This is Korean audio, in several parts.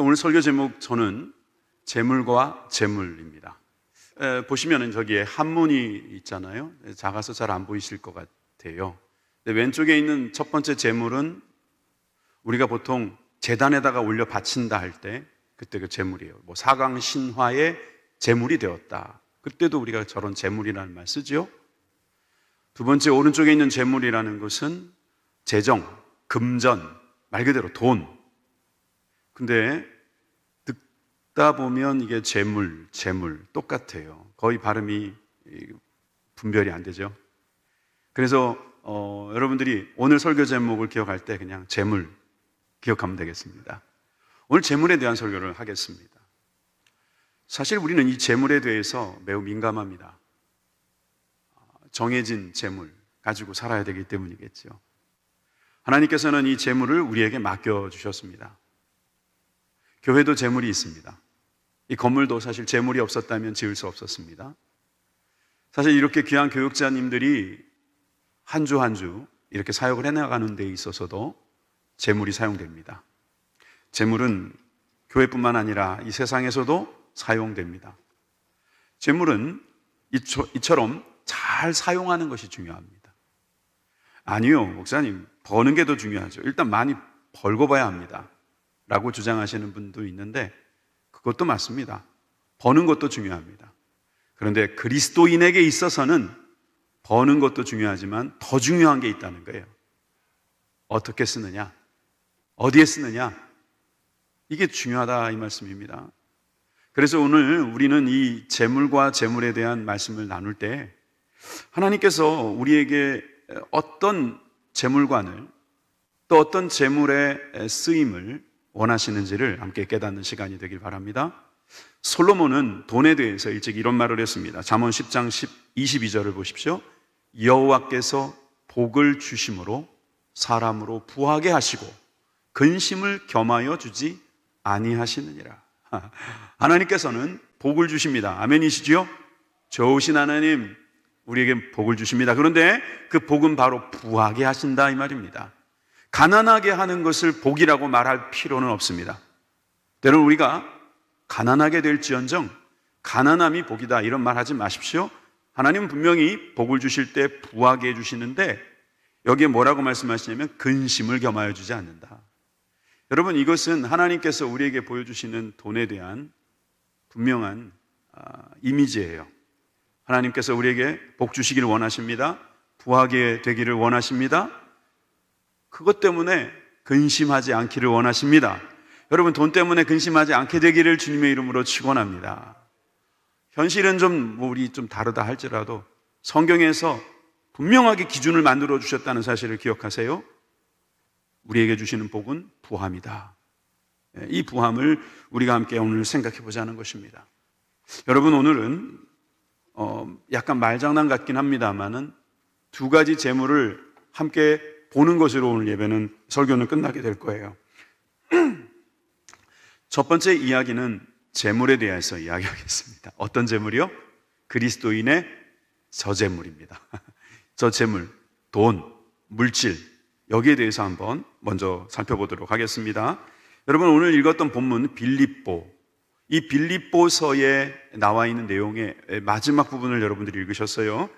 오늘 설교 제목 저는 재물과 재물입니다. 보시면은 저기에 한문이 있잖아요. 작아서 잘 안 보이실 것 같아요. 왼쪽에 있는 첫 번째 재물은 우리가 보통 제단에다가 올려 바친다 할 때 그때 그 재물이에요. 뭐 사강 신화의 재물이 되었다. 그때도 우리가 저런 재물이라는 말 쓰죠. 두 번째 오른쪽에 있는 재물이라는 것은 재정, 금전, 말 그대로 돈. 근데 듣다 보면 이게 재물 똑같아요. 거의 발음이 분별이 안 되죠. 그래서 여러분들이 오늘 설교 제목을 기억할 때 그냥 재물 기억하면 되겠습니다. 오늘 재물에 대한 설교를 하겠습니다. 사실 우리는 이 재물에 대해서 매우 민감합니다. 정해진 재물 가지고 살아야 되기 때문이겠죠. 하나님께서는 이 재물을 우리에게 맡겨주셨습니다. 교회도 재물이 있습니다. 이 건물도 사실 재물이 없었다면 지을 수 없었습니다. 사실 이렇게 귀한 교육자님들이 한 주 한 주 이렇게 사역을 해나가는 데 있어서도 재물이 사용됩니다. 재물은 교회뿐만 아니라 이 세상에서도 사용됩니다. 재물은 이처럼 잘 사용하는 것이 중요합니다. 아니요, 목사님, 버는 게 더 중요하죠. 일단 많이 벌고 봐야 합니다 라고 주장하시는 분도 있는데 그것도 맞습니다. 버는 것도 중요합니다. 그런데 그리스도인에게 있어서는 버는 것도 중요하지만 더 중요한 게 있다는 거예요. 어떻게 쓰느냐, 어디에 쓰느냐, 이게 중요하다 이 말씀입니다. 그래서 오늘 우리는 이 재물과 재물에 대한 말씀을 나눌 때 하나님께서 우리에게 어떤 재물관을 또 어떤 재물의 쓰임을 원하시는지를 함께 깨닫는 시간이 되길 바랍니다. 솔로몬은 돈에 대해서 일찍 이런 말을 했습니다. 잠언 10장 22절을 보십시오. 여호와께서 복을 주심으로 사람으로 부하게 하시고 근심을 겸하여 주지 아니하시느니라. 하나님께서는 복을 주십니다. 아멘이시지요? 좋으신 하나님, 우리에게 복을 주십니다. 그런데 그 복은 바로 부하게 하신다 이 말입니다. 가난하게 하는 것을 복이라고 말할 필요는 없습니다. 때로는 우리가 가난하게 될지언정 가난함이 복이다 이런 말 하지 마십시오. 하나님은 분명히 복을 주실 때 부하게 해주시는데 여기에 뭐라고 말씀하시냐면 근심을 겸하여 주지 않는다. 여러분, 이것은 하나님께서 우리에게 보여주시는 돈에 대한 분명한 이미지예요. 하나님께서 우리에게 복 주시기를 원하십니다. 부하게 되기를 원하십니다. 그것 때문에 근심하지 않기를 원하십니다. 여러분, 돈 때문에 근심하지 않게 되기를 주님의 이름으로 축원합니다. 현실은 우리 좀 다르다 할지라도 성경에서 분명하게 기준을 만들어 주셨다는 사실을 기억하세요. 우리에게 주시는 복은 부함이다. 이 부함을 우리가 함께 오늘 생각해 보자는 것입니다. 여러분, 오늘은 약간 말장난 같긴 합니다만은 두 가지 재물을 함께 보는 것으로 오늘 예배는 설교는 끝나게 될 거예요. 첫 번째 이야기는 재물에 대해서 이야기하겠습니다. 어떤 재물이요? 그리스도인의 저재물입니다. 저 재물, 돈, 물질, 여기에 대해서 한번 먼저 살펴보도록 하겠습니다. 여러분, 오늘 읽었던 본문 빌립보, 이 빌립보서에 나와 있는 내용의 마지막 부분을 여러분들이 읽으셨어요.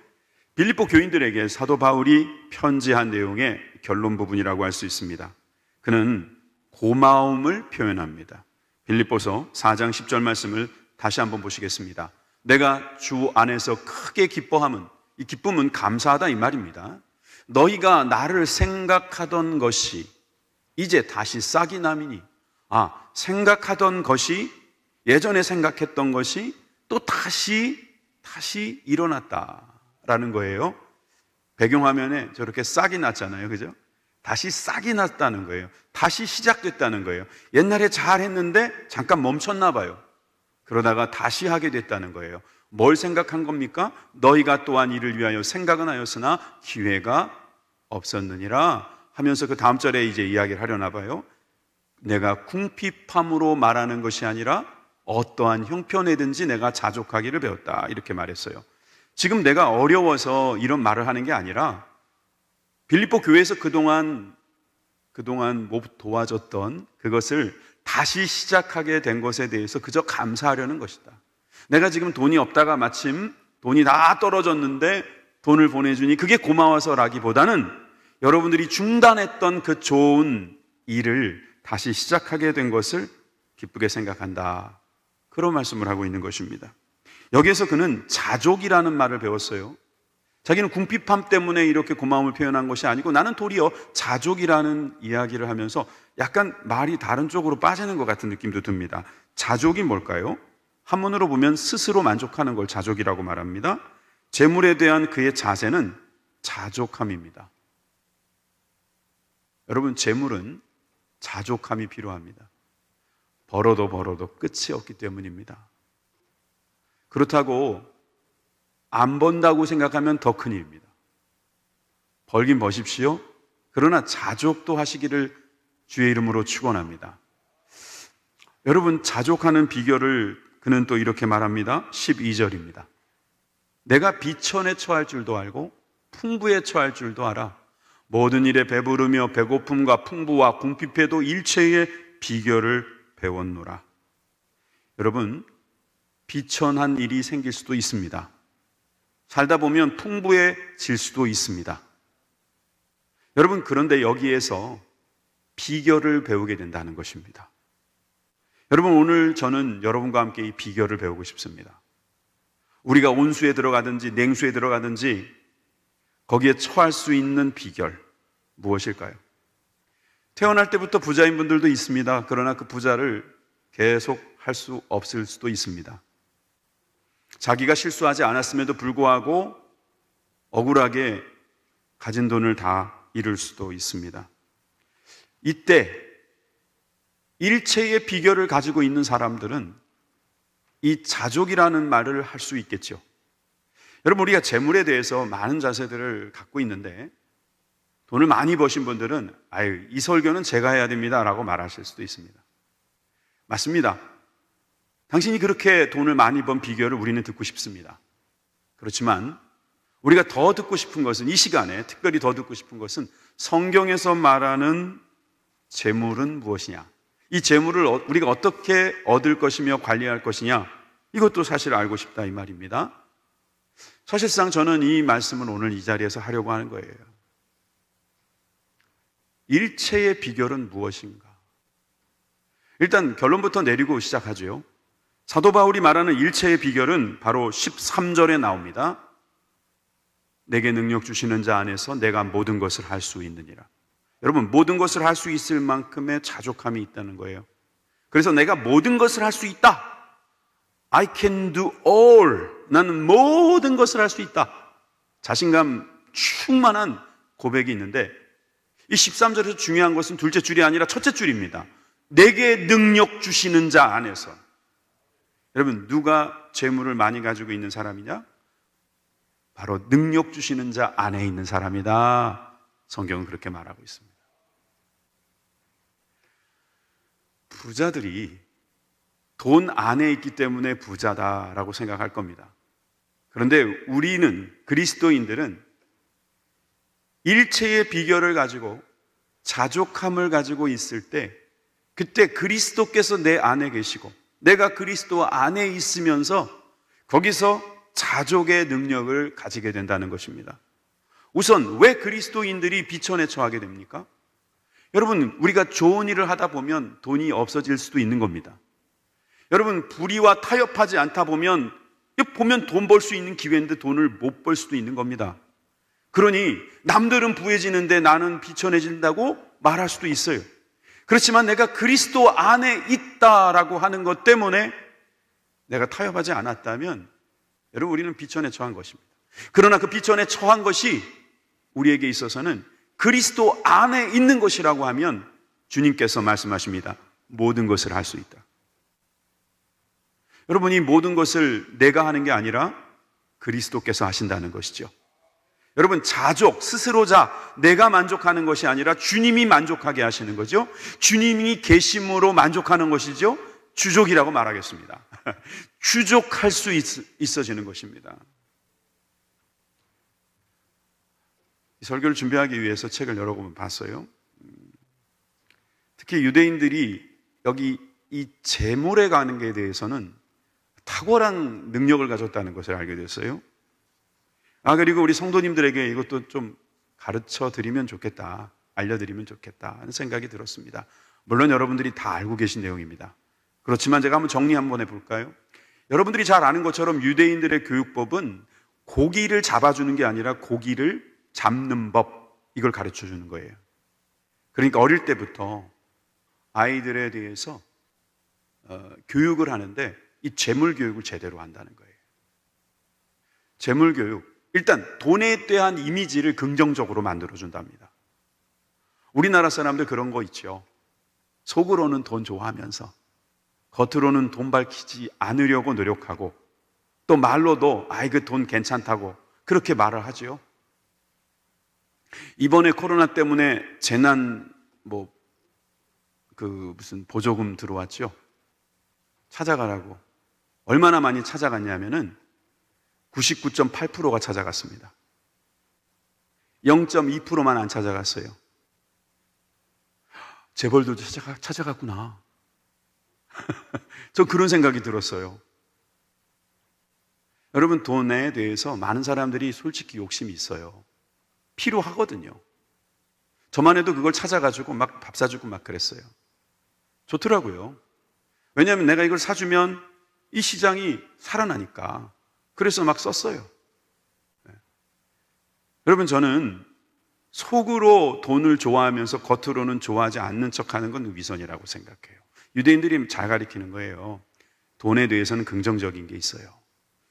빌립보 교인들에게 사도 바울이 편지한 내용의 결론 부분이라고 할 수 있습니다. 그는 고마움을 표현합니다. 빌립보서 4장 10절 말씀을 다시 한번 보시겠습니다. 내가 주 안에서 크게 기뻐함은, 이 기쁨은 감사하다 이 말입니다. 너희가 나를 생각하던 것이 이제 다시 싹이 나미니, 생각하던 것이, 예전에 생각했던 것이 또 다시 일어났다라는 거예요. 배경화면에 저렇게 싹이 났잖아요, 그죠? 다시 싹이 났다는 거예요. 다시 시작됐다는 거예요. 옛날에 잘했는데 잠깐 멈췄나 봐요. 그러다가 다시 하게 됐다는 거예요. 뭘 생각한 겁니까? 너희가 또한 이를 위하여 생각은 하였으나 기회가 없었느니라 하면서 그 다음 절에 이제 이야기를 하려나 봐요. 내가 궁핍함으로 말하는 것이 아니라 어떠한 형편에든지 내가 자족하기를 배웠다, 이렇게 말했어요. 지금 내가 어려워서 이런 말을 하는 게 아니라 빌립보 교회에서 그동안 못 도와줬던 그것을 다시 시작하게 된 것에 대해서 그저 감사하려는 것이다. 내가 지금 돈이 없다가 마침 돈이 다 떨어졌는데 돈을 보내주니 그게 고마워서라기보다는 여러분들이 중단했던 그 좋은 일을 다시 시작하게 된 것을 기쁘게 생각한다. 그런 말씀을 하고 있는 것입니다. 여기에서 그는 자족이라는 말을 배웠어요. 자기는 궁핍함 때문에 이렇게 고마움을 표현한 것이 아니고 나는 도리어 자족이라는 이야기를 하면서 약간 말이 다른 쪽으로 빠지는 것 같은 느낌도 듭니다. 자족이 뭘까요? 한문으로 보면 스스로 만족하는 걸 자족이라고 말합니다. 재물에 대한 그의 자세는 자족함입니다. 여러분, 재물은 자족함이 필요합니다. 벌어도 끝이 없기 때문입니다. 그렇다고 안 번다고 생각하면 더 큰일입니다. 벌긴 버십시오. 그러나 자족도 하시기를 주의 이름으로 축원합니다. 여러분, 자족하는 비결을 그는 또 이렇게 말합니다. 12절입니다. 내가 비천에 처할 줄도 알고 풍부에 처할 줄도 알아. 모든 일에 배부르며 배고픔과 풍부와 궁핍에도 일체의 비결을 배웠노라. 여러분, 비천한 일이 생길 수도 있습니다. 살다 보면 풍부해질 수도 있습니다. 여러분, 그런데 여기에서 비결을 배우게 된다는 것입니다. 여러분, 오늘 저는 여러분과 함께 이 비결을 배우고 싶습니다. 우리가 온수에 들어가든지 냉수에 들어가든지 거기에 처할 수 있는 비결, 무엇일까요? 태어날 때부터 부자인 분들도 있습니다. 그러나 그 부자를 계속 할 수 없을 수도 있습니다. 자기가 실수하지 않았음에도 불구하고 억울하게 가진 돈을 다 잃을 수도 있습니다. 이때 일체의 비결을 가지고 있는 사람들은 이 자족이라는 말을 할 수 있겠죠. 여러분, 우리가 재물에 대해서 많은 자세들을 갖고 있는데 돈을 많이 버신 분들은 아유, 이 설교는 제가 해야 됩니다 라고 말하실 수도 있습니다. 맞습니다. 당신이 그렇게 돈을 많이 번 비결을 우리는 듣고 싶습니다. 그렇지만 우리가 더 듣고 싶은 것은, 이 시간에 특별히 더 듣고 싶은 것은 성경에서 말하는 재물은 무엇이냐, 이 재물을 우리가 어떻게 얻을 것이며 관리할 것이냐, 이것도 사실 알고 싶다 이 말입니다. 사실상 저는 이 말씀을 오늘 이 자리에서 하려고 하는 거예요. 일체의 비결은 무엇인가? 일단 결론부터 내리고 시작하죠. 사도 바울이 말하는 일체의 비결은 바로 13절에 나옵니다. 내게 능력 주시는 자 안에서 내가 모든 것을 할 수 있느니라. 여러분, 모든 것을 할 수 있을 만큼의 자족함이 있다는 거예요. 그래서 내가 모든 것을 할 수 있다. I can do all. 나는 모든 것을 할 수 있다. 자신감 충만한 고백이 있는데 이 13절에서 중요한 것은 둘째 줄이 아니라 첫째 줄입니다. 내게 능력 주시는 자 안에서. 여러분, 누가 재물을 많이 가지고 있는 사람이냐? 바로 능력 주시는 자 안에 있는 사람이다. 성경은 그렇게 말하고 있습니다. 부자들이 돈 안에 있기 때문에 부자다라고 생각할 겁니다. 그런데 우리는, 그리스도인들은 일체의 비결을 가지고 자족함을 가지고 있을 때, 그때 그리스도께서 내 안에 계시고 내가 그리스도 안에 있으면서 거기서 자족의 능력을 가지게 된다는 것입니다. 우선 왜 그리스도인들이 비천에 처하게 됩니까? 여러분, 우리가 좋은 일을 하다 보면 돈이 없어질 수도 있는 겁니다. 여러분, 불의와 타협하지 않다 보면 돈 벌 수 있는 기회인데 돈을 못 벌 수도 있는 겁니다. 그러니 남들은 부해지는데 나는 비천해진다고 말할 수도 있어요. 그렇지만 내가 그리스도 안에 있다라고 하는 것 때문에 내가 타협하지 않았다면 여러분, 우리는 비천에 처한 것입니다. 그러나 그 비천에 처한 것이 우리에게 있어서는 그리스도 안에 있는 것이라고 하면 주님께서 말씀하십니다. 모든 것을 할 수 있다. 여러분, 이 모든 것을 내가 하는 게 아니라 그리스도께서 하신다는 것이죠. 여러분, 자족, 스스로자, 내가 만족하는 것이 아니라 주님이 만족하게 하시는 거죠. 주님이 계심으로 만족하는 것이죠. 주족이라고 말하겠습니다. 주족할 수 있어지는 것입니다. 이 설교를 준비하기 위해서 책을 여러 권 봤어요. 특히 유대인들이 여기 이 재물에 가는 게 대해서는 탁월한 능력을 가졌다는 것을 알게 됐어요. 그리고 우리 성도님들에게 이것도 좀 가르쳐 드리면 좋겠다, 알려드리면 좋겠다 하는 생각이 들었습니다. 물론 여러분들이 다 알고 계신 내용입니다. 그렇지만 제가 한번 정리 한번 해볼까요? 여러분들이 잘 아는 것처럼 유대인들의 교육법은 고기를 잡아주는 게 아니라 고기를 잡는 법, 이걸 가르쳐 주는 거예요. 그러니까 어릴 때부터 아이들에 대해서 교육을 하는데 이 재물 교육을 제대로 한다는 거예요. 재물 교육, 일단 돈에 대한 이미지를 긍정적으로 만들어준답니다. 우리나라 사람들 그런 거 있죠. 속으로는 돈 좋아하면서 겉으로는 돈 밝히지 않으려고 노력하고 또 말로도 그 돈 괜찮다고 그렇게 말을 하죠. 이번에 코로나 때문에 재난 무슨 보조금 들어왔죠. 찾아가라고 얼마나 많이 찾아갔냐면은 99.8%가 찾아갔습니다. 0.2%만 안 찾아갔어요. 재벌도 찾아갔구나. 저 그런 생각이 들었어요. 여러분, 돈에 대해서 많은 사람들이 솔직히 욕심이 있어요. 필요하거든요. 저만 해도 그걸 찾아가지고 막 밥 사주고 막 그랬어요. 좋더라고요. 왜냐하면 내가 이걸 사주면 이 시장이 살아나니까. 그래서 막 썼어요. 여러분, 저는 속으로 돈을 좋아하면서 겉으로는 좋아하지 않는 척하는 건 위선이라고 생각해요. 유대인들이 잘 가르치는 거예요. 돈에 대해서는 긍정적인 게 있어요.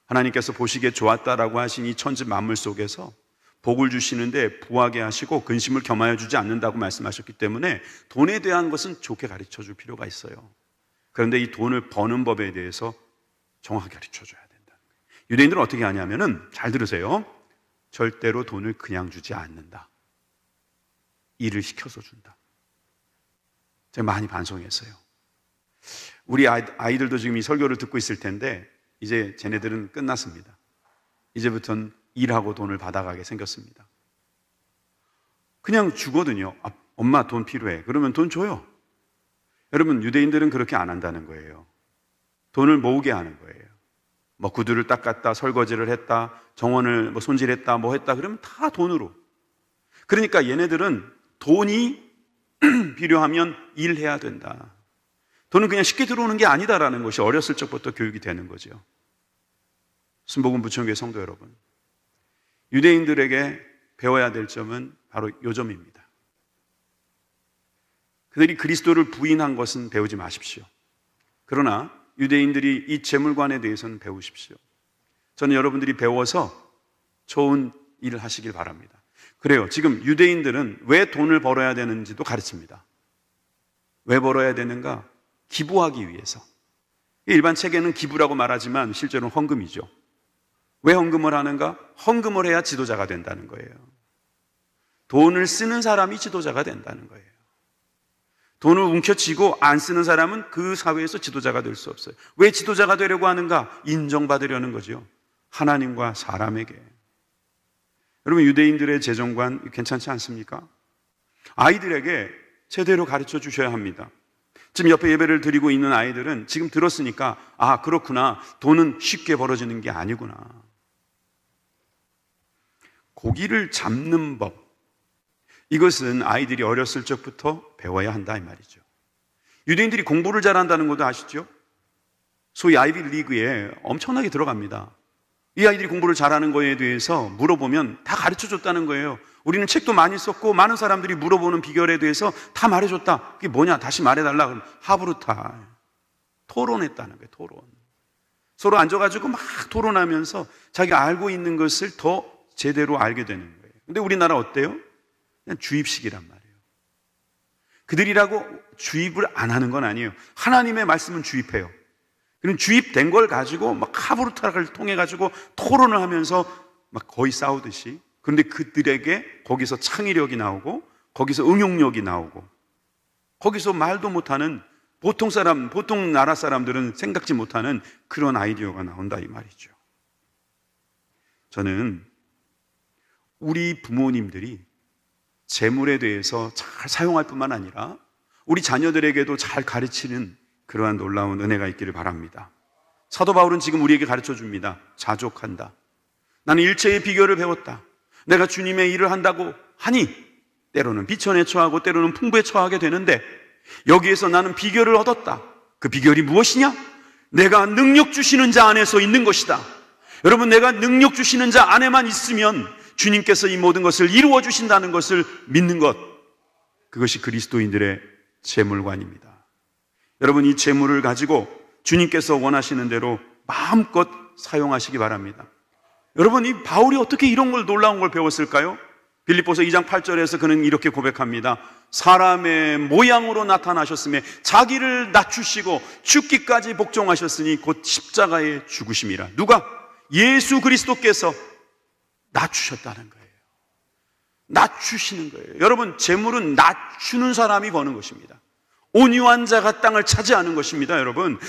하나님께서 보시기에 좋았다라고 하신 이 천지 만물 속에서 복을 주시는데 부하게 하시고 근심을 겸하여 주지 않는다고 말씀하셨기 때문에 돈에 대한 것은 좋게 가르쳐 줄 필요가 있어요. 그런데 이 돈을 버는 법에 대해서 정확하게 가르쳐 줘야 된다. 유대인들은 어떻게 하냐면은, 잘 들으세요. 절대로 돈을 그냥 주지 않는다. 일을 시켜서 준다. 제가 많이 반성했어요. 우리 아이들도 지금 이 설교를 듣고 있을 텐데 이제 쟤네들은 끝났습니다. 이제부터는 일하고 돈을 받아가게 생겼습니다. 그냥 주거든요. 엄마 돈 필요해. 그러면 돈 줘요. 여러분, 유대인들은 그렇게 안 한다는 거예요. 돈을 모으게 하는 거예요. 구두를 닦았다, 설거지를 했다, 정원을 손질했다, 했다 그러면 다 돈으로. 그러니까 얘네들은 돈이 필요하면 일해야 된다. 돈은 그냥 쉽게 들어오는 게 아니다라는 것이 어렸을 적부터 교육이 되는 거죠. 순복음 부천교회 성도 여러분, 유대인들에게 배워야 될 점은 바로 이 점입니다. 그들이 그리스도를 부인한 것은 배우지 마십시오. 그러나 유대인들이 이 재물관에 대해서는 배우십시오. 저는 여러분들이 배워서 좋은 일을 하시길 바랍니다. 그래요. 지금 유대인들은 왜 돈을 벌어야 되는지도 가르칩니다. 왜 벌어야 되는가? 기부하기 위해서. 일반 책에는 기부라고 말하지만 실제로는 헌금이죠. 왜 헌금을 하는가? 헌금을 해야 지도자가 된다는 거예요. 돈을 쓰는 사람이 지도자가 된다는 거예요. 돈을 움켜쥐고 안 쓰는 사람은 그 사회에서 지도자가 될 수 없어요. 왜 지도자가 되려고 하는가? 인정받으려는 거죠. 하나님과 사람에게. 여러분, 유대인들의 재정관 괜찮지 않습니까? 아이들에게 제대로 가르쳐 주셔야 합니다. 지금 옆에 예배를 드리고 있는 아이들은 지금 들었으니까 그렇구나. 돈은 쉽게 벌어지는 게 아니구나. 고기를 잡는 법, 이것은 아이들이 어렸을 적부터 배워야 한다 이 말이죠. 유대인들이 공부를 잘한다는 것도 아시죠? 소위 아이비 리그에 엄청나게 들어갑니다. 이 아이들이 공부를 잘하는 거에 대해서 물어보면 다 가르쳐줬다는 거예요. 우리는 책도 많이 썼고 많은 사람들이 물어보는 비결에 대해서 다 말해줬다. 그게 뭐냐? 다시 말해달라. 그러면 하브루타. 토론했다는 거예요. 토론. 서로 앉아가지고 막 토론하면서 자기가 알고 있는 것을 더 제대로 알게 되는 거예요. 근데 우리나라 어때요? 그냥 주입식이란 말이에요. 그들이라고 주입을 안 하는 건 아니에요. 하나님의 말씀은 주입해요. 그럼 주입된 걸 가지고 막 하브루타를 통해 가지고 토론을 하면서 막 거의 싸우듯이. 그런데 그들에게 거기서 창의력이 나오고 거기서 응용력이 나오고 거기서 말도 못하는 보통 나라 사람들은 생각지 못하는 그런 아이디어가 나온다 이 말이죠. 저는 우리 부모님들이 재물에 대해서 잘 사용할 뿐만 아니라 우리 자녀들에게도 잘 가르치는 그러한 놀라운 은혜가 있기를 바랍니다. 사도 바울은 지금 우리에게 가르쳐 줍니다. 자족한다. 나는 일체의 비결을 배웠다. 내가 주님의 일을 한다고 하니 때로는 비천에 처하고 때로는 풍부에 처하게 되는데 여기에서 나는 비결을 얻었다. 그 비결이 무엇이냐? 내가 능력 주시는 자 안에서 있는 것이다. 여러분, 내가 능력 주시는 자 안에만 있으면 주님께서 이 모든 것을 이루어 주신다는 것을 믿는 것, 그것이 그리스도인들의 재물관입니다. 여러분, 이 재물을 가지고 주님께서 원하시는 대로 마음껏 사용하시기 바랍니다. 여러분, 이 바울이 어떻게 이런 걸 놀라운 걸 배웠을까요? 빌립보서 2장 8절에서 그는 이렇게 고백합니다. 사람의 모양으로 나타나셨으며 자기를 낮추시고 죽기까지 복종하셨으니 곧 십자가에 죽으심이라. 누가? 예수 그리스도께서 낮추셨다는 거예요. 낮추시는 거예요. 여러분, 재물은 낮추는 사람이 버는 것입니다. 온유한 자가 땅을 차지하는 것입니다. 여러분,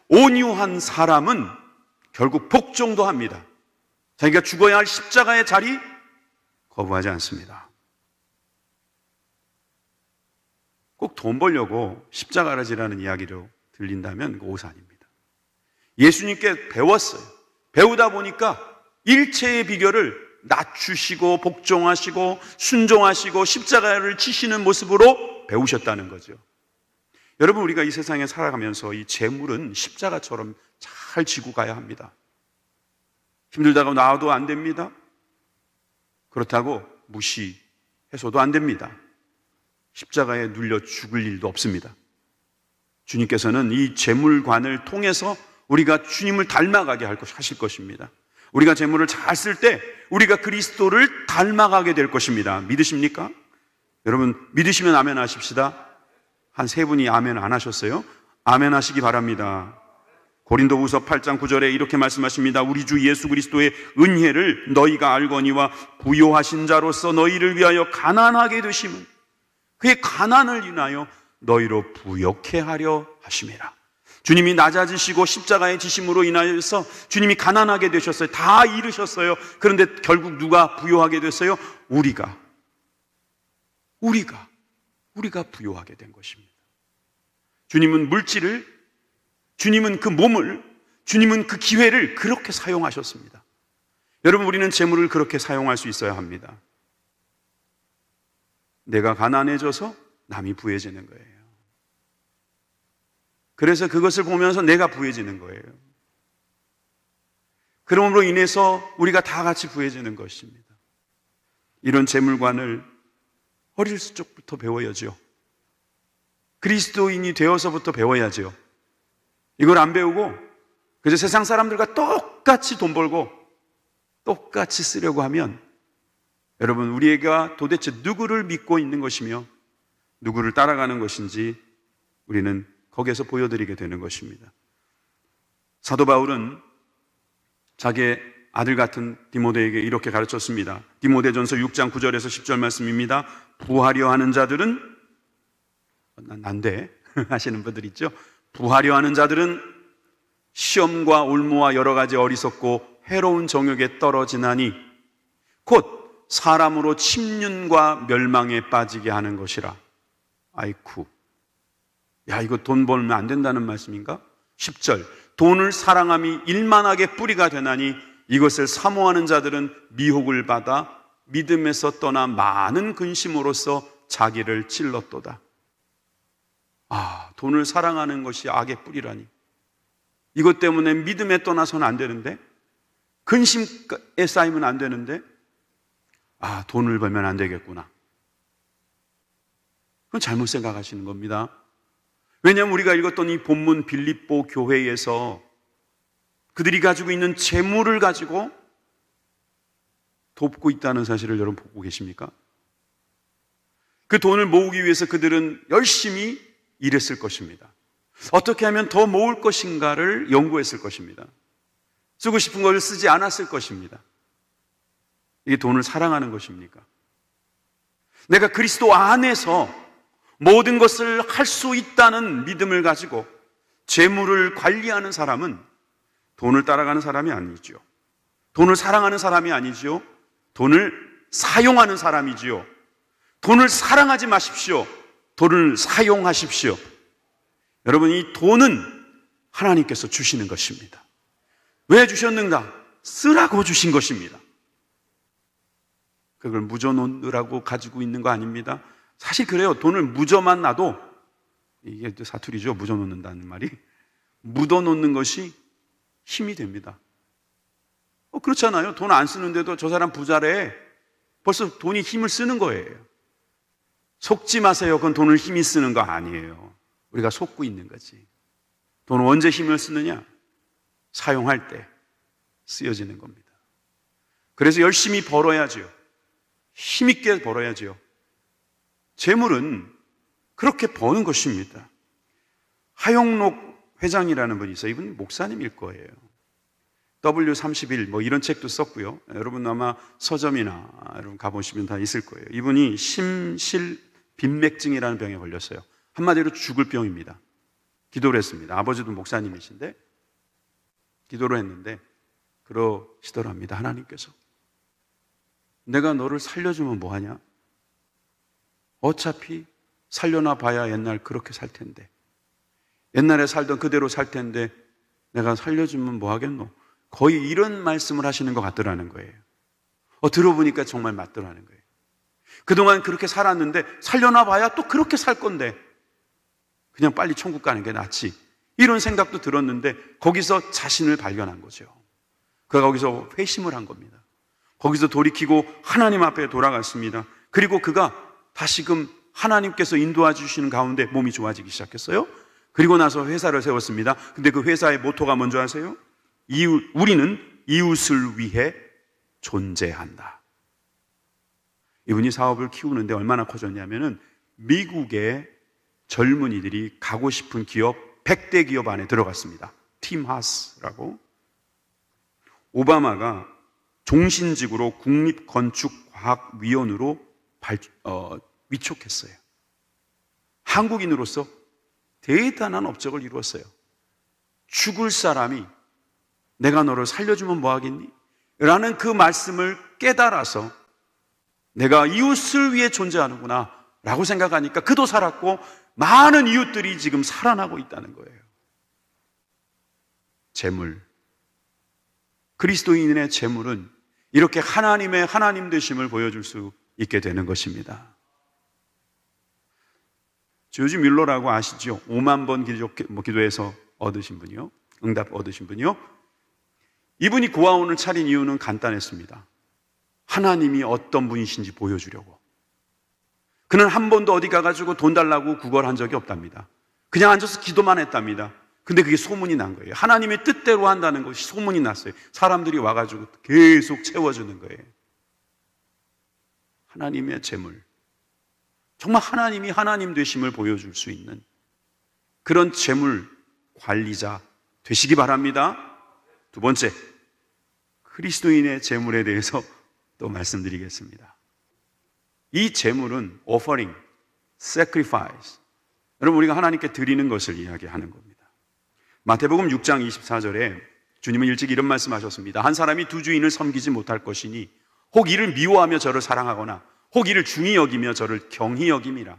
온유한 사람은 결국 복종도 합니다. 자기가 죽어야 할 십자가의 자리 거부하지 않습니다. 꼭 돈 벌려고 십자가를 지라는 이야기로 들린다면 그 오산입니다. 예수님께 배웠어요. 배우다 보니까 일체의 비결을 낮추시고 복종하시고 순종하시고 십자가를 지시는 모습으로 배우셨다는 거죠. 여러분, 우리가 이 세상에 살아가면서 이 재물은 십자가처럼 잘 지고 가야 합니다. 힘들다고 놔도 안 됩니다. 그렇다고 무시해서도 안 됩니다. 십자가에 눌려 죽을 일도 없습니다. 주님께서는 이 재물관을 통해서 우리가 주님을 닮아가게 하실 것입니다. 우리가 재물을 잘 쓸 때 우리가 그리스도를 닮아가게 될 것입니다. 믿으십니까? 여러분, 믿으시면 아멘 하십시다. 한 세 분이 아멘 안 하셨어요? 아멘 하시기 바랍니다. 고린도후서 8장 9절에 이렇게 말씀하십니다. 우리 주 예수 그리스도의 은혜를 너희가 알거니와 부요하신 자로서 너희를 위하여 가난하게 되심은 그의 가난을 인하여 너희로 부욕해 하려 하심이라. 주님이 낮아지시고 십자가의 지심으로 인하여서 주님이 가난하게 되셨어요. 다 이루셨어요. 그런데 결국 누가 부요하게 됐어요? 우리가 부요하게 된 것입니다. 주님은 물질을, 주님은 그 몸을, 주님은 그 기회를 그렇게 사용하셨습니다. 여러분, 우리는 재물을 그렇게 사용할 수 있어야 합니다. 내가 가난해져서 남이 부해지는 거예요. 그래서 그것을 보면서 내가 부해지는 거예요. 그러므로 인해서 우리가 다 같이 부해지는 것입니다. 이런 재물관을 어릴 적부터 배워야죠. 그리스도인이 되어서부터 배워야죠. 이걸 안 배우고 그저 세상 사람들과 똑같이 돈 벌고 똑같이 쓰려고 하면 여러분, 우리가 도대체 누구를 믿고 있는 것이며 누구를 따라가는 것인지 우리는 거기에서 보여드리게 되는 것입니다. 사도 바울은 자기의 아들 같은 디모데에게 이렇게 가르쳤습니다. 디모데전서 6장 9절에서 10절 말씀입니다. 부하려 하는 자들은 난데 하시는 분들 있죠. 부하려 하는 자들은 시험과 올무와 여러 가지 어리석고 해로운 정욕에 떨어지나니 곧 사람으로 침륜과 멸망에 빠지게 하는 것이라. 아이쿠, 야, 이거 돈 벌면 안 된다는 말씀인가? 10절, 돈을 사랑함이 일만하게 뿌리가 되나니 이것을 사모하는 자들은 미혹을 받아 믿음에서 떠나 많은 근심으로써 자기를 찔렀도다. 아, 돈을 사랑하는 것이 악의 뿌리라니. 이것 때문에 믿음에 떠나서는 안 되는데, 근심에 쌓이면 안 되는데, 아, 돈을 벌면 안 되겠구나. 그건 잘못 생각하시는 겁니다. 왜냐하면 우리가 읽었던 이 본문 빌립보 교회에서 그들이 가지고 있는 재물을 가지고 돕고 있다는 사실을 여러분 보고 계십니까? 그 돈을 모으기 위해서 그들은 열심히 일했을 것입니다. 어떻게 하면 더 모을 것인가를 연구했을 것입니다. 쓰고 싶은 것을 쓰지 않았을 것입니다. 이게 돈을 사랑하는 것입니까? 내가 그리스도 안에서 모든 것을 할 수 있다는 믿음을 가지고 재물을 관리하는 사람은 돈을 따라가는 사람이 아니죠. 돈을 사랑하는 사람이 아니죠. 돈을 사용하는 사람이지요. 돈을 사랑하지 마십시오. 돈을 사용하십시오. 여러분, 이 돈은 하나님께서 주시는 것입니다. 왜 주셨는가? 쓰라고 주신 것입니다. 그걸 묻어 놓으라고 가지고 있는 거 아닙니다. 사실 그래요. 돈을 묻어만 놔도, 이게 사투리죠. 묻어 놓는다는 말이. 묻어 놓는 것이 힘이 됩니다. 그렇잖아요. 돈 안 쓰는데도 저 사람 부자래. 벌써 돈이 힘을 쓰는 거예요. 속지 마세요. 그건 돈을 힘이 쓰는 거 아니에요. 우리가 속고 있는 거지. 돈은 언제 힘을 쓰느냐? 사용할 때 쓰여지는 겁니다. 그래서 열심히 벌어야죠. 힘있게 벌어야죠. 재물은 그렇게 버는 것입니다. 하용록 회장이라는 분이 있어요. 이분 목사님일 거예요. W31 뭐 이런 책도 썼고요. 여러분 아마 서점이나 여러분 가보시면 다 있을 거예요. 이분이 심실빈맥증이라는 병에 걸렸어요. 한마디로 죽을 병입니다. 기도를 했습니다. 아버지도 목사님이신데 기도를 했는데 그러시더랍니다. 하나님께서 내가 너를 살려주면 뭐하냐? 어차피 살려나 봐야 옛날 그렇게 살 텐데, 옛날에 살던 그대로 살 텐데 내가 살려주면 뭐 하겠노? 거의 이런 말씀을 하시는 것 같더라는 거예요. 들어보니까 정말 맞더라는 거예요. 그동안 그렇게 살았는데 살려나 봐야 또 그렇게 살 건데 그냥 빨리 천국 가는 게 낫지, 이런 생각도 들었는데 거기서 자신을 발견한 거죠. 그가 거기서 회심을 한 겁니다. 거기서 돌이키고 하나님 앞에 돌아갔습니다. 그리고 그가 다시금 하나님께서 인도해 주시는 가운데 몸이 좋아지기 시작했어요. 그리고 나서 회사를 세웠습니다. 근데 그 회사의 모토가 뭔지 아세요? 우리는 이웃을 위해 존재한다. 이분이 사업을 키우는데 얼마나 커졌냐면은 미국의 젊은이들이 가고 싶은 기업 100대 기업 안에 들어갔습니다. 팀 하스라고. 오바마가 종신직으로 국립건축과학위원으로 위촉했어요. 한국인으로서 대단한 업적을 이루었어요. 죽을 사람이 내가 너를 살려주면 뭐하겠니? 라는 그 말씀을 깨달아서 내가 이웃을 위해 존재하는구나 라고 생각하니까 그도 살았고 많은 이웃들이 지금 살아나고 있다는 거예요. 재물, 그리스도인의 재물은 이렇게 하나님의 하나님 되심을 보여줄 수 있게 되는 것입니다. 조지 뮬러라고 아시죠? 5만 번 기도해서 얻으신 분이요, 응답 얻으신 분이요. 이분이 고아원을 차린 이유는 간단했습니다. 하나님이 어떤 분이신지 보여주려고. 그는 한 번도 어디 가가지고 돈 달라고 구걸한 적이 없답니다. 그냥 앉아서 기도만 했답니다. 근데 그게 소문이 난 거예요. 하나님의 뜻대로 한다는 것이 소문이 났어요. 사람들이 와가지고 계속 채워주는 거예요. 하나님의 재물, 정말 하나님이 하나님 되심을 보여줄 수 있는 그런 재물 관리자 되시기 바랍니다. 두 번째, 그리스도인의 재물에 대해서 또 말씀드리겠습니다. 이 재물은 offering, sacrifice, 여러분 우리가 하나님께 드리는 것을 이야기하는 겁니다. 마태복음 6장 24절에 주님은 일찍 이런 말씀하셨습니다. 한 사람이 두 주인을 섬기지 못할 것이니 혹 이를 미워하며 저를 사랑하거나 혹 이를 중히 여기며 저를 경히 여김이라.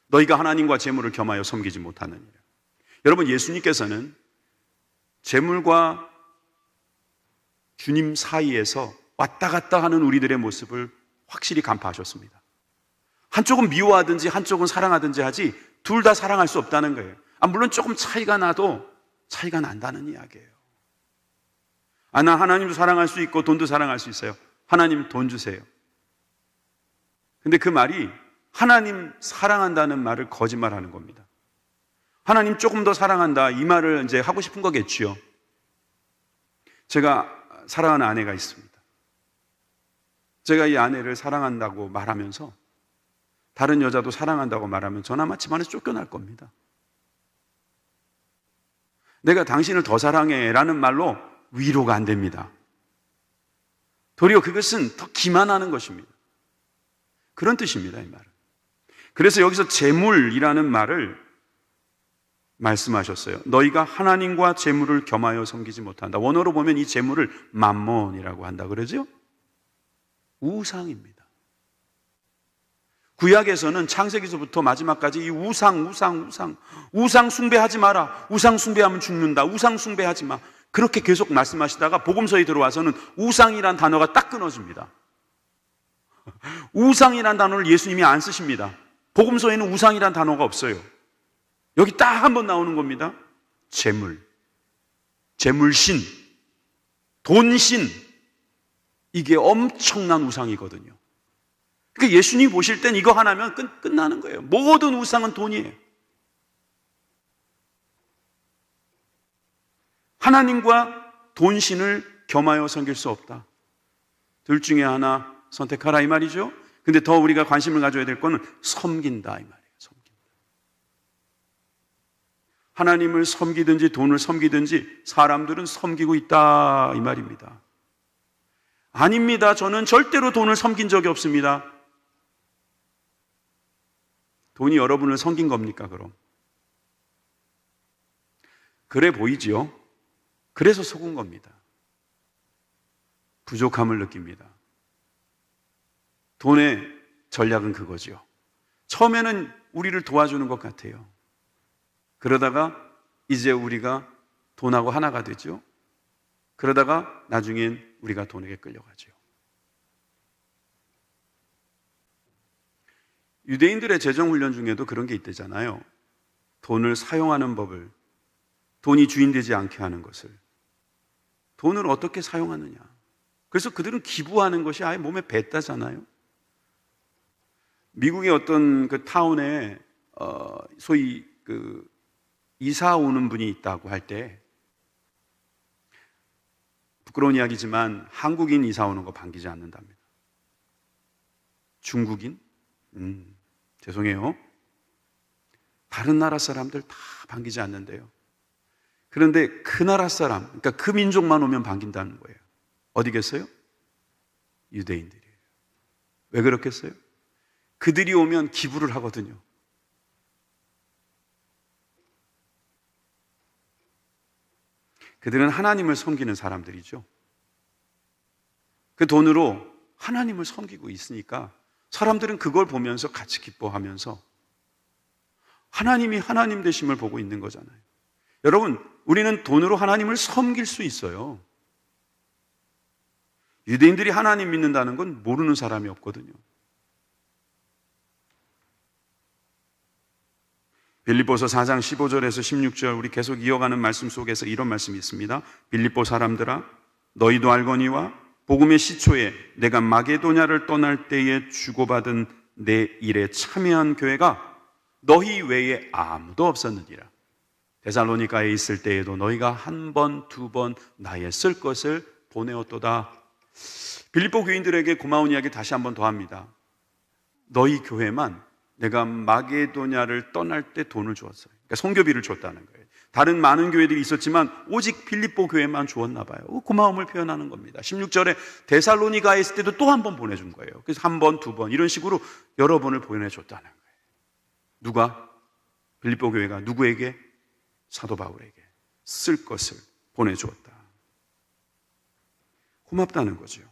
너희가 하나님과 재물을 겸하여 섬기지 못하느니라. 여러분, 예수님께서는 재물과 주님 사이에서 왔다 갔다 하는 우리들의 모습을 확실히 간파하셨습니다. 한쪽은 미워하든지 한쪽은 사랑하든지 하지 둘 다 사랑할 수 없다는 거예요. 물론 조금 차이가 나도 차이가 난다는 이야기예요. 나 하나님도 사랑할 수 있고 돈도 사랑할 수 있어요. 하나님 돈 주세요. 근데 그 말이 하나님 사랑한다는 말을 거짓말하는 겁니다. 하나님 조금 더 사랑한다, 이 말을 이제 하고 싶은 거겠지요. 제가 사랑하는 아내가 있습니다. 제가 이 아내를 사랑한다고 말하면서 다른 여자도 사랑한다고 말하면 전 아마 집안에서 쫓겨날 겁니다. 내가 당신을 더 사랑해 라는 말로 위로가 안 됩니다. 도리어 그것은 더 기만하는 것입니다. 그런 뜻입니다, 이 말은. 그래서 여기서 재물이라는 말을 말씀하셨어요. 너희가 하나님과 재물을 겸하여 섬기지 못한다. 원어로 보면 이 재물을 맘몬이라고 한다 그러죠? 우상입니다. 구약에서는 창세기서부터 마지막까지 이 우상 숭배하지 마라. 우상 숭배하면 죽는다. 우상 숭배하지 마. 그렇게 계속 말씀하시다가 복음서에 들어와서는 우상이란 단어가 딱 끊어집니다. 우상이란 단어를 예수님이 안 쓰십니다. 복음서에는 우상이란 단어가 없어요. 여기 딱 한 번 나오는 겁니다. 재물신, 돈신, 이게 엄청난 우상이거든요. 그러니까 예수님이 보실 땐 이거 하나면 끝나는 거예요. 모든 우상은 돈이에요. 하나님과 돈신을 겸하여 섬길 수 없다. 둘 중에 하나 선택하라 이 말이죠. 근데 더 우리가 관심을 가져야 될 거는 섬긴다 이 말이에요. 섬긴다. 하나님을 섬기든지 돈을 섬기든지 사람들은 섬기고 있다 이 말입니다. 아닙니다. 저는 절대로 돈을 섬긴 적이 없습니다. 돈이 여러분을 섬긴 겁니까 그럼? 그래 보이지요? 그래서 속은 겁니다. 부족함을 느낍니다. 돈의 전략은 그거죠. 처음에는 우리를 도와주는 것 같아요. 그러다가 이제 우리가 돈하고 하나가 되죠. 그러다가 나중엔 우리가 돈에게 끌려가죠. 유대인들의 재정훈련 중에도 그런 게 있대잖아요. 돈을 사용하는 법을, 돈이 주인 되지 않게 하는 것을, 돈을 어떻게 사용하느냐. 그래서 그들은 기부하는 것이 아예 몸에 뱉다잖아요. 미국의 어떤 그 타운에 소위 그 이사 오는 분이 있다고 할 때, 부끄러운 이야기지만 한국인 이사 오는 거 반기지 않는답니다. 중국인? 죄송해요. 다른 나라 사람들 다 반기지 않는데요. 그런데 그 나라 사람, 그러니까 그 민족만 오면 반긴다는 거예요. 어디겠어요? 유대인들이에요. 왜 그렇겠어요? 그들이 오면 기부를 하거든요. 그들은 하나님을 섬기는 사람들이죠. 그 돈으로 하나님을 섬기고 있으니까 사람들은 그걸 보면서 같이 기뻐하면서 하나님이 하나님 되심을 보고 있는 거잖아요. 여러분, 우리는 돈으로 하나님을 섬길 수 있어요. 유대인들이 하나님 믿는다는 건 모르는 사람이 없거든요. 빌립보서 4장 15절에서 16절 우리 계속 이어가는 말씀 속에서 이런 말씀이 있습니다. 빌립보 사람들아 너희도 알거니와 복음의 시초에 내가 마게도냐를 떠날 때에 주고받은 내 일에 참여한 교회가 너희 외에 아무도 없었느니라. 데살로니가에 있을 때에도 너희가 한 번, 두 번 나의 쓸 것을 보내었도다. 빌립보 교인들에게 고마운 이야기 다시 한 번 더 합니다. 너희 교회만 내가 마게도냐를 떠날 때 돈을 주었어요. 그러니까 선교비를 줬다는 거예요. 다른 많은 교회들이 있었지만 오직 빌립보 교회만 주었나 봐요. 고마움을 표현하는 겁니다. 16절에 데살로니가에 있을 때도 또 한 번 보내준 거예요. 그래서 한 번, 두 번 이런 식으로 여러 번을 보내줬다는 거예요. 누가? 빌립보 교회가 누구에게? 사도 바울에게 쓸 것을 보내주었다. 고맙다는 거죠.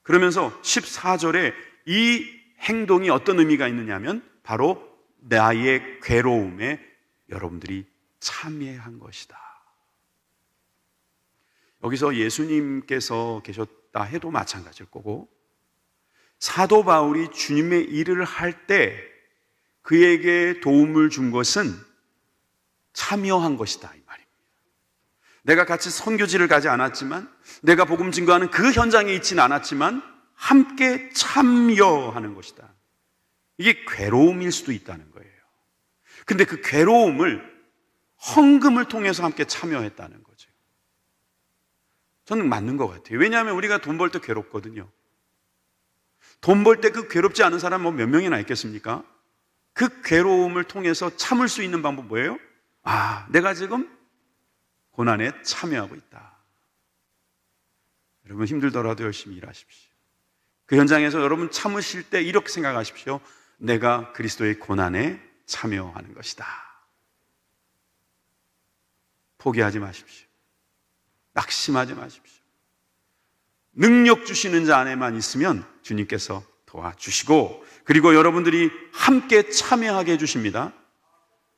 그러면서 14절에 이 행동이 어떤 의미가 있느냐면 바로 나의 괴로움에 여러분들이 참여한 것이다. 여기서 예수님께서 계셨다 해도 마찬가지일 거고 사도 바울이 주님의 일을 할 때 그에게 도움을 준 것은 참여한 것이다 이 말입니다. 내가 같이 선교지를 가지 않았지만 내가 복음 증거하는 그 현장에 있지는 않았지만 함께 참여하는 것이다. 이게 괴로움일 수도 있다는 거예요. 근데 그 괴로움을 헌금을 통해서 함께 참여했다는 거죠. 저는 맞는 것 같아요. 왜냐하면 우리가 돈 벌 때 괴롭거든요. 돈 벌 때 그 괴롭지 않은 사람 몇 명이나 있겠습니까? 그 괴로움을 통해서 참을 수 있는 방법 뭐예요? 내가 지금 고난에 참여하고 있다. 여러분 힘들더라도 열심히 일하십시오. 그 현장에서 여러분 참으실 때 이렇게 생각하십시오. 내가 그리스도의 고난에 참여하는 것이다. 포기하지 마십시오. 낙심하지 마십시오. 능력 주시는 자 안에만 있으면 주님께서 도와주시고, 그리고 여러분들이 함께 참여하게 해주십니다.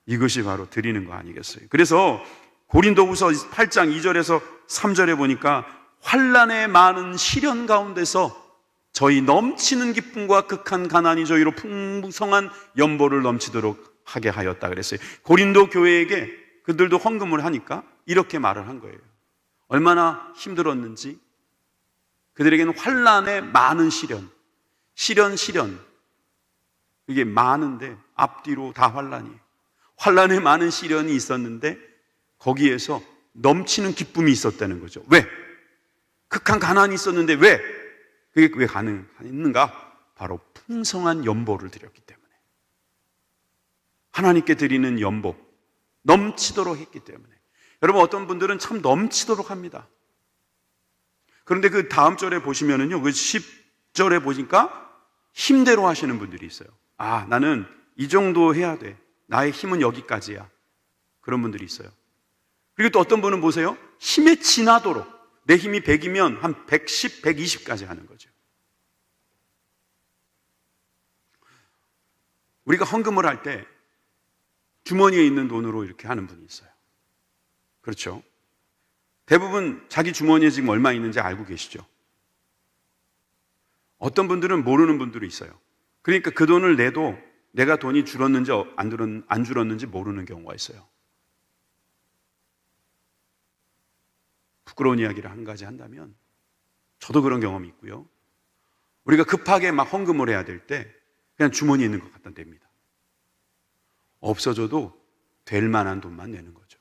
이것이 바로 드리는 거 아니겠어요? 그래서 고린도후서 8장 2절에서 3절에 보니까 환난의 많은 시련 가운데서 저희 넘치는 기쁨과 극한 가난이 저희로 풍성한 연보를 넘치도록 하게 하였다 그랬어요. 고린도 교회에게 그들도 헌금을 하니까 이렇게 말을 한 거예요. 얼마나 힘들었는지, 그들에게는 환난의 많은 시련, 이게 많은데 앞뒤로 다 환난이에요. 환난의 많은 시련이 있었는데 거기에서 넘치는 기쁨이 있었다는 거죠. 왜? 극한 가난이 있었는데 왜? 그게 왜 가능했는가? 바로 풍성한 연보를 드렸기 때문에. 하나님께 드리는 연보, 넘치도록 했기 때문에. 여러분, 어떤 분들은 참 넘치도록 합니다. 그런데 그 다음 절에 보시면은요, 그 10절에 보니까 힘대로 하시는 분들이 있어요. 아, 나는 이 정도 해야 돼. 나의 힘은 여기까지야. 그런 분들이 있어요. 그리고 또 어떤 분은 보세요. 힘에 지나도록. 내 힘이 100이면 한 110, 120까지 하는 거죠. 우리가 헌금을 할 때 주머니에 있는 돈으로 이렇게 하는 분이 있어요. 그렇죠? 대부분 자기 주머니에 지금 얼마 있는지 알고 계시죠? 어떤 분들은 모르는 분들이 있어요. 그러니까 그 돈을 내도 내가 돈이 줄었는지 안 줄었는지 모르는 경우가 있어요. 부끄러운 이야기를 한 가지 한다면 저도 그런 경험이 있고요. 우리가 급하게 막 헌금을 해야 될 때 그냥 주머니에 있는 것 갖다 냅니다. 없어져도 될 만한 돈만 내는 거죠.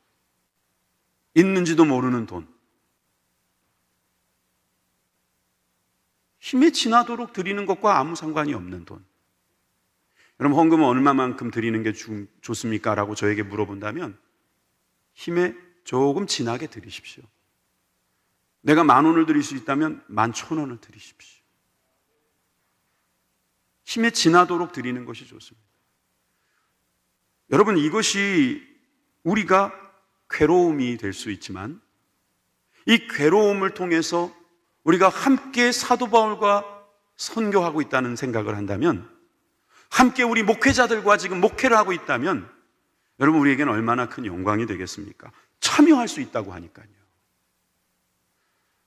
있는지도 모르는 돈. 힘에 지나도록 드리는 것과 아무 상관이 없는 돈. 여러분, 헌금은 얼마만큼 드리는 게 좋습니까? 라고 저에게 물어본다면 힘에 조금 지나게 드리십시오. 내가 10,000원을 드릴 수 있다면 11,000원을 드리십시오. 힘에 지나도록 드리는 것이 좋습니다. 여러분, 이것이 우리가 괴로움이 될 수 있지만 이 괴로움을 통해서 우리가 함께 사도 바울과 선교하고 있다는 생각을 한다면, 함께 우리 목회자들과 지금 목회를 하고 있다면 여러분, 우리에게는 얼마나 큰 영광이 되겠습니까? 참여할 수 있다고 하니까요.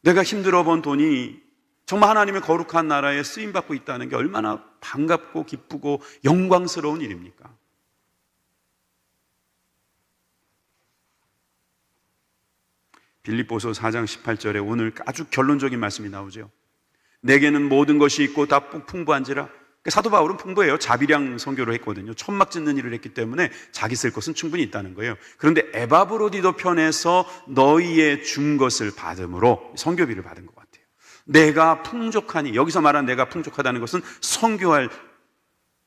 내가 힘들어 번 돈이 정말 하나님의 거룩한 나라에 쓰임받고 있다는 게 얼마나 반갑고 기쁘고 영광스러운 일입니까? 빌립보서 4장 18절에 오늘 아주 결론적인 말씀이 나오죠. 내게는 모든 것이 있고 다 풍부한지라. 사도 바울은 풍부해요. 자비량 선교를 했거든요. 천막 짓는 일을 했기 때문에 자기 쓸 것은 충분히 있다는 거예요. 그런데 에바브로디도 편에서 너희의 준 것을 받음으로 선교비를 받은 것 같아요. 내가 풍족하니, 여기서 말한 내가 풍족하다는 것은 선교할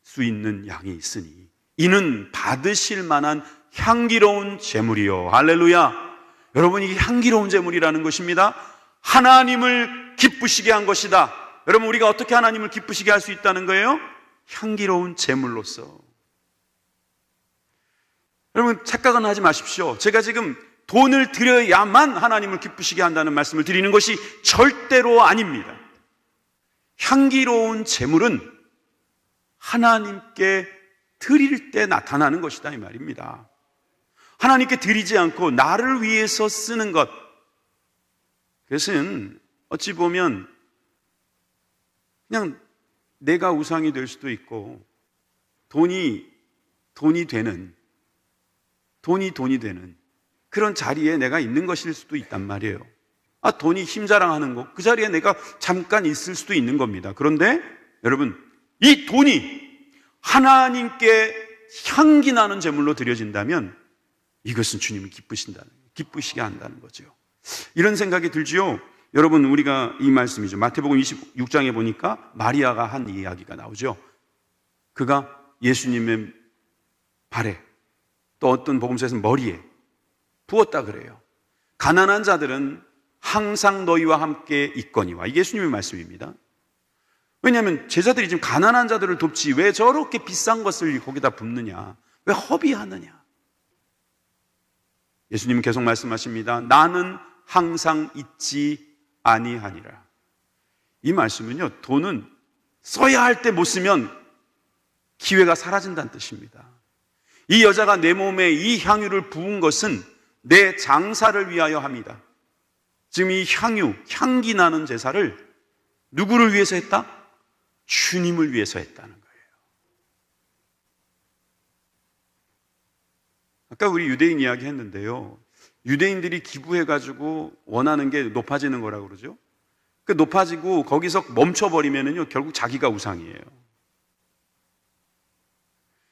수 있는 양이 있으니 이는 받으실 만한 향기로운 제물이요. 할렐루야. 여러분, 이게 향기로운 제물이라는 것입니다. 하나님을 기쁘시게 한 것이다. 여러분, 우리가 어떻게 하나님을 기쁘시게 할 수 있다는 거예요? 향기로운 제물로서. 여러분, 착각은 하지 마십시오. 제가 지금 돈을 드려야만 하나님을 기쁘시게 한다는 말씀을 드리는 것이 절대로 아닙니다. 향기로운 제물은 하나님께 드릴 때 나타나는 것이다, 이 말입니다. 하나님께 드리지 않고 나를 위해서 쓰는 것, 그것은 어찌 보면 그냥 내가 우상이 될 수도 있고 돈이 되는 그런 자리에 내가 있는 것일 수도 있단 말이에요. 돈이 힘자랑하는 거, 그 자리에 내가 잠깐 있을 수도 있는 겁니다. 그런데 여러분, 이 돈이 하나님께 향기 나는 제물로 드려진다면 이것은 주님을 기쁘시게 한다는 거죠. 이런 생각이 들지요. 여러분, 우리가 이 말씀이죠. 마태복음 26장에 보니까 마리아가 한 이야기가 나오죠. 그가 예수님의 발에, 또 어떤 복음서에서는 머리에 부었다 그래요. 가난한 자들은 항상 너희와 함께 있거니와. 이게 예수님의 말씀입니다. 왜냐하면 제자들이 지금 가난한 자들을 돕지 왜 저렇게 비싼 것을 거기다 붓느냐, 왜 허비하느냐. 예수님은 계속 말씀하십니다. 나는 항상 있지 아니하니라. 이 말씀은요, 돈은 써야 할 때 못 쓰면 기회가 사라진다는 뜻입니다. 이 여자가 내 몸에 이 향유를 부은 것은 내 장사를 위하여 합니다. 지금 이 향유, 향기 나는 제사를 누구를 위해서 했다? 주님을 위해서 했다는 거예요. 아까 우리 유대인 이야기 했는데요. 유대인들이 기부해가지고 원하는 게 높아지는 거라고 그러죠. 그 높아지고 거기서 멈춰버리면은요, 결국 자기가 우상이에요.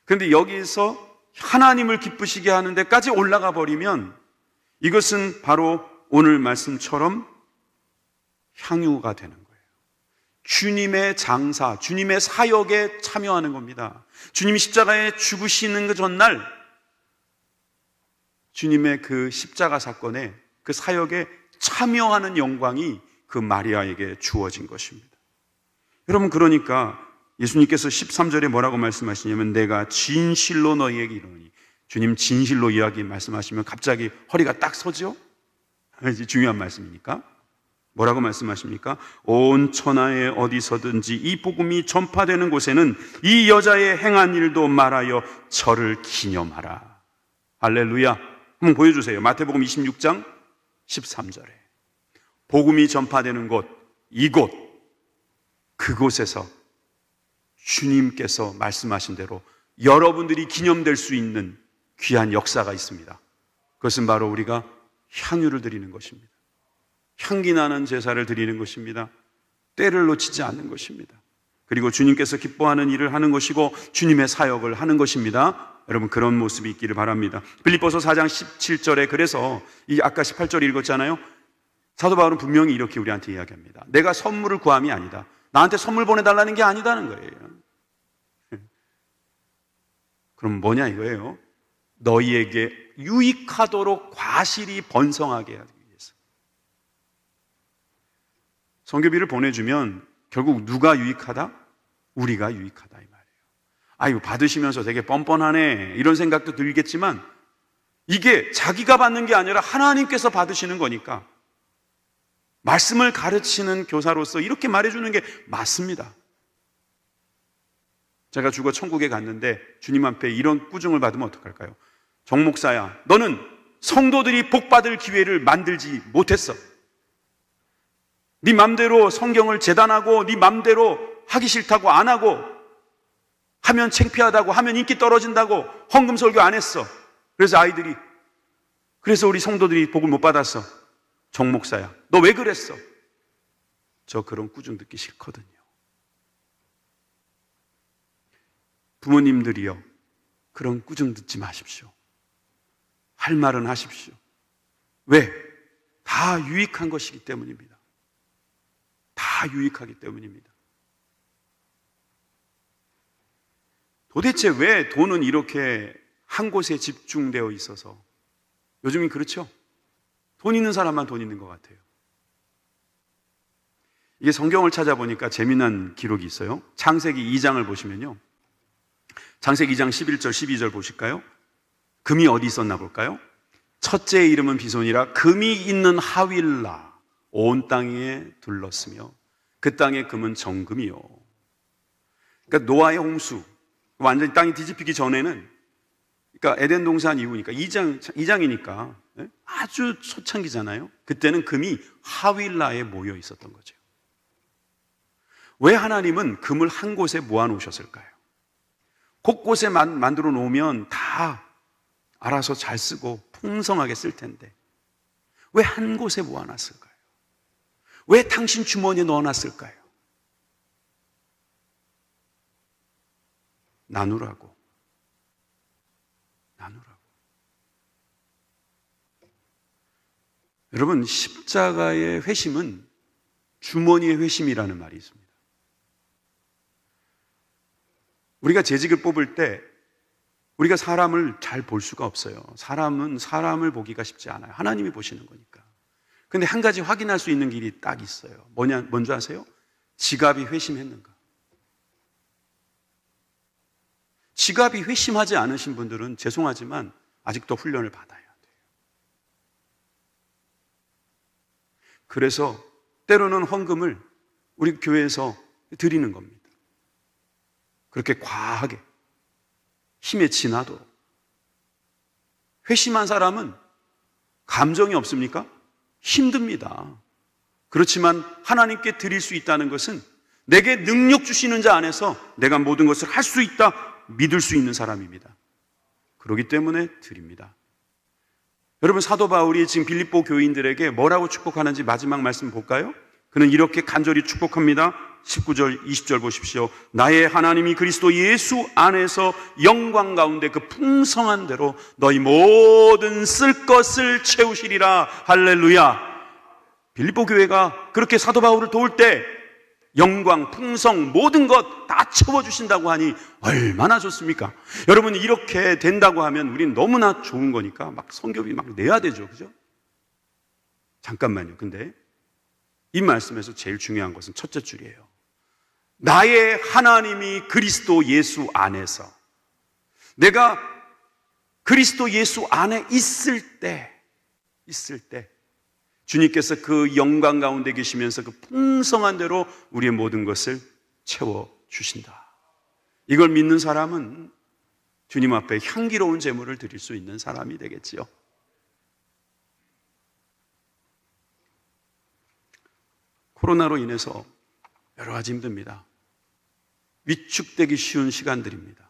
그런데 여기서 하나님을 기쁘시게 하는 데까지 올라가 버리면 이것은 바로 오늘 말씀처럼 향유가 되는 거예요. 주님의 장사, 주님의 사역에 참여하는 겁니다. 주님이 십자가에 죽으시는 그 전날 주님의 그 십자가 사건에, 그 사역에 참여하는 영광이 그 마리아에게 주어진 것입니다. 여러분, 그러니까 예수님께서 13절에 뭐라고 말씀하시냐면 내가 진실로 너희에게 이르노니, 주님 진실로 이야기 말씀하시면 갑자기 허리가 딱 서죠? 중요한 말씀이니까. 뭐라고 말씀하십니까? 온 천하에 어디서든지 이 복음이 전파되는 곳에는 이 여자의 행한 일도 말하여 저를 기념하라. 할렐루야. 한번 보여주세요. 마태복음 26장 13절에 복음이 전파되는 곳, 이곳, 그곳에서 주님께서 말씀하신 대로 여러분들이 기념될 수 있는 귀한 역사가 있습니다. 그것은 바로 우리가 향유를 드리는 것입니다. 향기 나는 제사를 드리는 것입니다. 때를 놓치지 않는 것입니다. 그리고 주님께서 기뻐하는 일을 하는 것이고 주님의 사역을 하는 것입니다. 여러분, 그런 모습이 있기를 바랍니다. 빌립보서 4장 17절에 그래서 이 아까 18절 읽었잖아요. 사도 바울은 분명히 이렇게 우리한테 이야기합니다. 내가 선물을 구함이 아니다. 나한테 선물 보내달라는 게 아니다는 거예요. 그럼 뭐냐 이거예요? 너희에게 유익하도록 과실이 번성하게 하기 위해서. 선교비를 보내주면 결국 누가 유익하다? 우리가 유익하다 이 말이에요. 아이고, 받으시면서 되게 뻔뻔하네 이런 생각도 들겠지만 이게 자기가 받는 게 아니라 하나님께서 받으시는 거니까 말씀을 가르치는 교사로서 이렇게 말해주는 게 맞습니다. 제가 죽어 천국에 갔는데 주님 앞에 이런 꾸중을 받으면 어떡할까요? 정 목사야, 너는 성도들이 복받을 기회를 만들지 못했어. 네 맘대로 성경을 재단하고 네 맘대로 하기 싫다고 안 하고 하면 창피하다고 하면 인기 떨어진다고 헌금 설교 안 했어. 그래서 아이들이, 그래서 우리 성도들이 복을 못 받았어. 정 목사야, 너 왜 그랬어? 저 그런 꾸중 듣기 싫거든요. 부모님들이요, 그런 꾸중 듣지 마십시오. 할 말은 하십시오. 왜? 다 유익한 것이기 때문입니다. 다 유익하기 때문입니다. 도대체 왜 돈은 이렇게 한 곳에 집중되어 있어서, 요즘은 그렇죠? 돈 있는 사람만 돈 있는 것 같아요. 이게 성경을 찾아보니까 재미난 기록이 있어요. 창세기 2장을 보시면요, 창세기 2장 11절 12절 보실까요? 금이 어디 있었나 볼까요? 첫째의 이름은 비손이라 금이 있는 하윌라 온 땅에 둘렀으며 그 땅의 금은 정금이요. 그러니까 노아의 홍수, 완전히 땅이 뒤집히기 전에는, 그러니까 에덴 동산 이후니까 2장이니까 아주 초창기잖아요. 그때는 금이 하윌라에 모여 있었던 거죠. 왜 하나님은 금을 한 곳에 모아 놓으셨을까요? 곳곳에 만들어 놓으면 다 알아서 잘 쓰고 풍성하게 쓸 텐데 왜 한 곳에 모아놨을까요? 왜 당신 주머니에 넣어놨을까요? 나누라고. 여러분, 십자가의 회심은 주머니의 회심이라는 말이 있습니다. 우리가 재직을 뽑을 때 우리가 사람을 잘 볼 수가 없어요. 사람은 사람을 보기가 쉽지 않아요. 하나님이 보시는 거니까. 근데 한 가지 확인할 수 있는 길이 딱 있어요. 뭔지 아세요? 지갑이 회심했는가? 지갑이 회심하지 않으신 분들은 죄송하지만 아직도 훈련을 받아야 돼요. 그래서 때로는 헌금을 우리 교회에서 드리는 겁니다. 그렇게 과하게 힘에 지나도록. 회심한 사람은 감정이 없습니까? 힘듭니다. 그렇지만 하나님께 드릴 수 있다는 것은 내게 능력 주시는 자 안에서 내가 모든 것을 할 수 있다 믿을 수 있는 사람입니다. 그렇기 때문에 드립니다. 여러분, 사도 바울이 지금 빌립보 교인들에게 뭐라고 축복하는지 마지막 말씀 볼까요? 그는 이렇게 간절히 축복합니다. 19절, 20절 보십시오. 나의 하나님이 그리스도 예수 안에서 영광 가운데 그 풍성한 대로 너희 모든 쓸 것을 채우시리라. 할렐루야. 빌립보 교회가 그렇게 사도 바울을 도울 때 영광, 풍성, 모든 것 다 채워주신다고 하니 얼마나 좋습니까? 여러분, 이렇게 된다고 하면 우린 너무나 좋은 거니까 막 성교비 막 내야 되죠. 그죠? 잠깐만요. 근데 이 말씀에서 제일 중요한 것은 첫째 줄이에요. 나의 하나님이 그리스도 예수 안에서, 내가 그리스도 예수 안에 있을 때 주님께서 그 영광 가운데 계시면서 그 풍성한 대로 우리의 모든 것을 채워주신다. 이걸 믿는 사람은 주님 앞에 향기로운 제물을 드릴 수 있는 사람이 되겠지요. 코로나로 인해서 여러 가지 힘듭니다. 위축되기 쉬운 시간들입니다.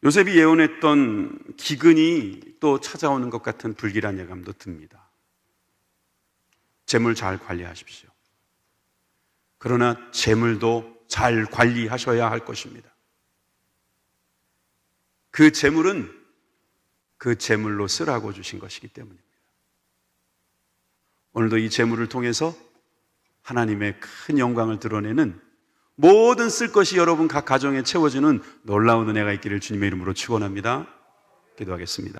요셉이 예언했던 기근이 또 찾아오는 것 같은 불길한 예감도 듭니다. 재물 잘 관리하십시오. 그러나 재물도 잘 관리하셔야 할 것입니다. 그 재물은 그 재물로 쓰라고 주신 것이기 때문입니다. 오늘도 이 재물을 통해서 하나님의 큰 영광을 드러내는 모든 쓸 것이 여러분 각 가정에 채워지는 놀라운 은혜가 있기를 주님의 이름으로 축원합니다. 기도하겠습니다.